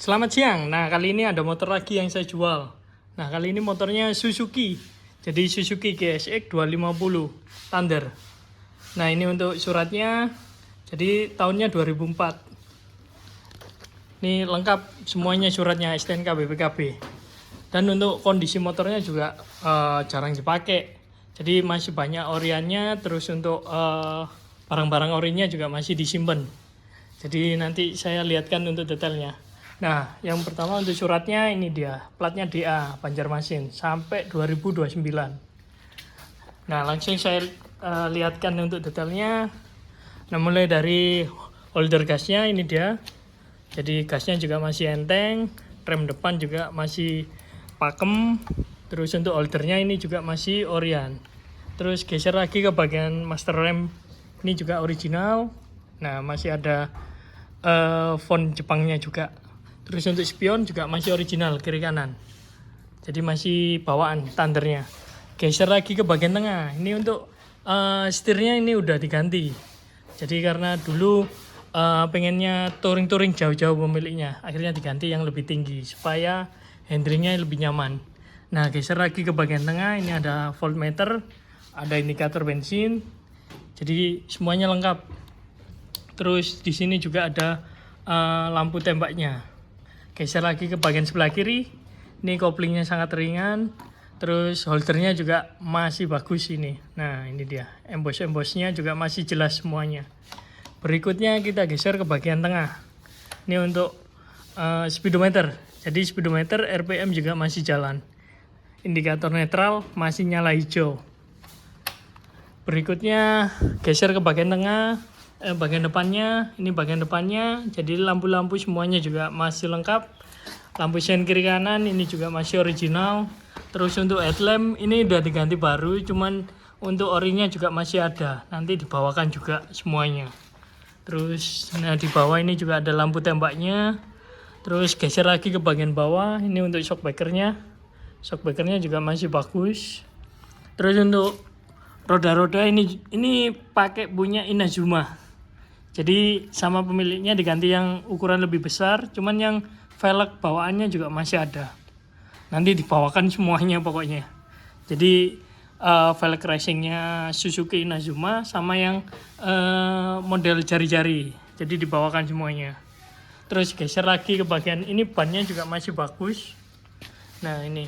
Selamat siang. Nah, kali ini ada motor lagi yang saya jual. Nah, kali ini motornya Suzuki. Jadi Suzuki GSX 250 Thunder. Nah, ini untuk suratnya. Jadi tahunnya 2004. Ini lengkap semuanya suratnya STNK BPKB. Dan untuk kondisi motornya juga jarang dipakai. Jadi masih banyak oriannya. Terus untuk barang-barang orinya juga masih disimpan. Jadi nanti saya lihatkan untuk detailnya. Nah, yang pertama untuk suratnya ini dia, platnya DA Banjarmasin sampai 2029. Nah, langsung saya lihatkan untuk detailnya. Nah, mulai dari holder gasnya ini dia. Jadi gasnya juga masih enteng, rem depan juga masih pakem. Terus untuk holdernya ini juga masih Orion. Terus geser lagi ke bagian master rem, ini juga original. Nah, masih ada font Jepangnya juga. Terus untuk spion juga masih original kiri kanan. Jadi masih bawaan Thundernya. Geser lagi ke bagian tengah. Ini untuk setirnya ini udah diganti. Jadi karena dulu pengennya touring-touring jauh-jauh pemiliknya, akhirnya diganti yang lebih tinggi supaya handlingnya lebih nyaman. Nah, geser lagi ke bagian tengah. Ini ada voltmeter, ada indikator bensin. Jadi semuanya lengkap. Terus di sini juga ada lampu tembaknya. Geser lagi ke bagian sebelah kiri. Ini koplingnya sangat ringan. Terus holdernya juga masih bagus ini. Nah, ini dia. Embos-embosnya juga masih jelas semuanya. Berikutnya kita geser ke bagian tengah. Ini untuk speedometer. Jadi speedometer RPM juga masih jalan. Indikator netral masih nyala hijau. Berikutnya geser ke bagian tengah. Bagian depannya, ini bagian depannya. Jadi lampu-lampu semuanya juga masih lengkap. Lampu sen kiri kanan ini juga masih original. Terus untuk headlamp ini udah diganti baru, cuman untuk orinya juga masih ada. Nanti dibawakan juga semuanya. Terus nah di bawah ini juga ada lampu tembaknya. Terus geser lagi ke bagian bawah, ini untuk shockbreakernya. Shockbreakernya juga masih bagus. Terus untuk roda-roda ini pakai punya Inazuma. Jadi sama pemiliknya diganti yang ukuran lebih besar, cuman yang velg bawaannya juga masih ada. Nanti dibawakan semuanya pokoknya. Jadi velg racingnya Suzuki Inazuma sama yang model jari-jari. Jadi dibawakan semuanya. Terus geser lagi ke bagian ini, bannya juga masih bagus. Nah, ini.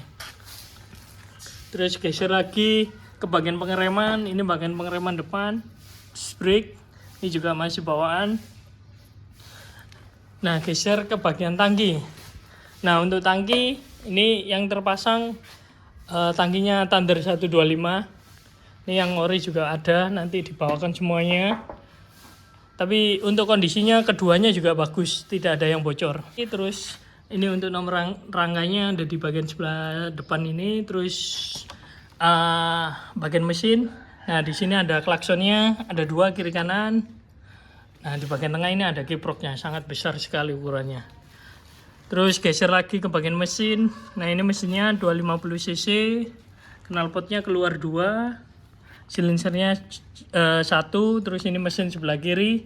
Terus geser lagi ke bagian pengereman. Ini bagian pengereman depan, disc brake. Ini juga masih bawaan. Nah, geser ke bagian tangki. Nah, untuk tangki ini yang terpasang tangkinya Thunder 125. Ini yang ori juga ada, nanti dibawakan semuanya. Tapi untuk kondisinya keduanya juga bagus, tidak ada yang bocor. Terus ini untuk nomor rangganya ada di bagian sebelah depan ini. Terus bagian mesin. Nah, di sini ada klaksonnya, ada 2 kiri kanan. Nah, di bagian tengah ini ada kiproknya, sangat besar sekali ukurannya. Terus geser lagi ke bagian mesin. Nah, ini mesinnya 250 cc. Knalpotnya keluar 2. Silinsernya 1. Terus ini mesin sebelah kiri.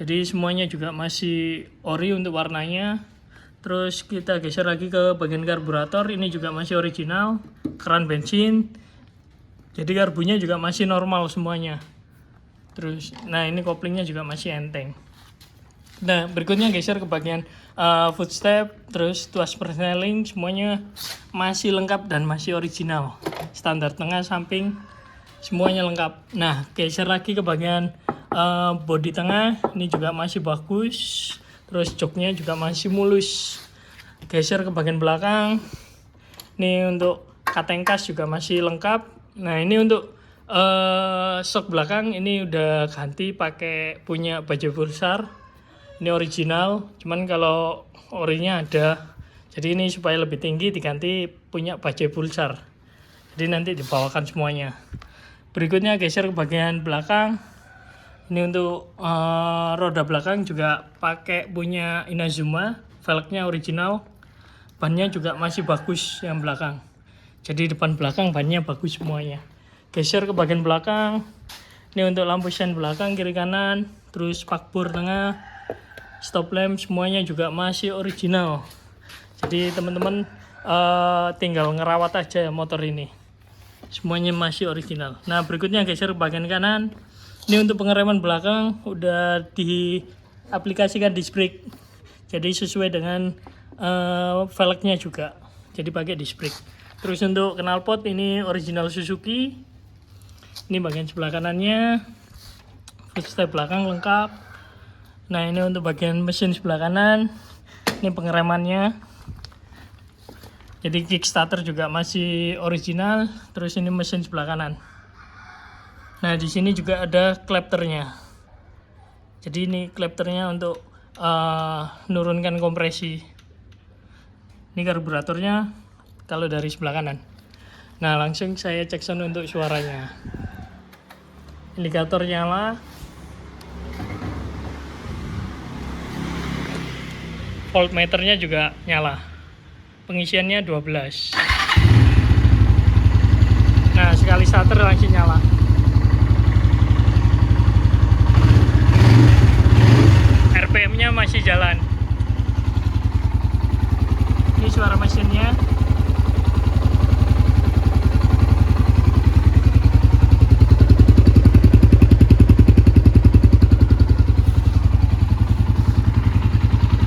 Jadi semuanya juga masih ori untuk warnanya. Terus kita geser lagi ke bagian karburator. Ini juga masih original. Keran bensin. Jadi karbunya juga masih normal semuanya. Terus, nah ini koplingnya juga masih enteng. Nah, berikutnya geser ke bagian footstep, terus tuas persneling, semuanya masih lengkap dan masih original. Standar tengah, samping, semuanya lengkap. Nah, geser lagi ke bagian bodi tengah, ini juga masih bagus. Terus joknya juga masih mulus. Geser ke bagian belakang, ini untuk kateng kas juga masih lengkap. Nah, ini untuk shock belakang ini udah ganti pakai punya baja besar. Ini original, cuman kalau orinya ada. Jadi ini supaya lebih tinggi diganti punya baja pulsar. Jadi nanti dibawakan semuanya. Berikutnya geser ke bagian belakang. Ini untuk roda belakang juga pakai punya Inazuma, velgnya original. Bannya juga masih bagus yang belakang. Jadi depan belakang bannya bagus semuanya. Geser ke bagian belakang. Ini untuk lampu sen belakang kiri kanan, terus spakbor tengah. stop lamp semuanya juga masih original. Jadi teman-teman tinggal ngerawat aja motor ini. Semuanya masih original. Nah, berikutnya geser bagian kanan. Ini untuk pengereman belakang udah diaplikasikan disc brake. Jadi sesuai dengan velgnya juga. Jadi pakai disc brake. Terus untuk knalpot ini original Suzuki. Ini bagian sebelah kanannya. Footstep belakang lengkap. Nah, ini untuk bagian mesin sebelah kanan. Ini pengeremannya. Jadi kickstarter juga masih original. Terus ini mesin sebelah kanan. Nah, di sini juga ada klepternya. Jadi ini klepternya untuk nurunkan kompresi. Ini karburatornya kalau dari sebelah kanan. Nah, langsung saya cek sound untuk suaranya. Indikator nyala. Voltmeternya juga nyala. Pengisiannya 12. Nah, sekali starter langsung nyala. RPM-nya masih jalan. Ini suara mesinnya.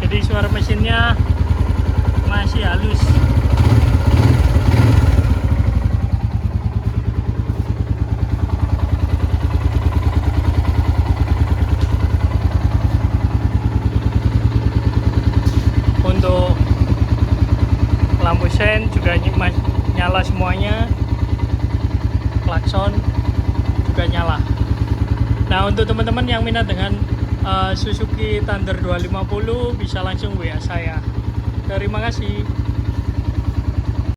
Jadi suara mesinnya masih halus. Untuk lampu sen juga nyala semuanya. Klakson juga nyala. Nah, untuk teman-teman yang minat dengan Suzuki Thunder 250 bisa langsung WA saya. Terima kasih.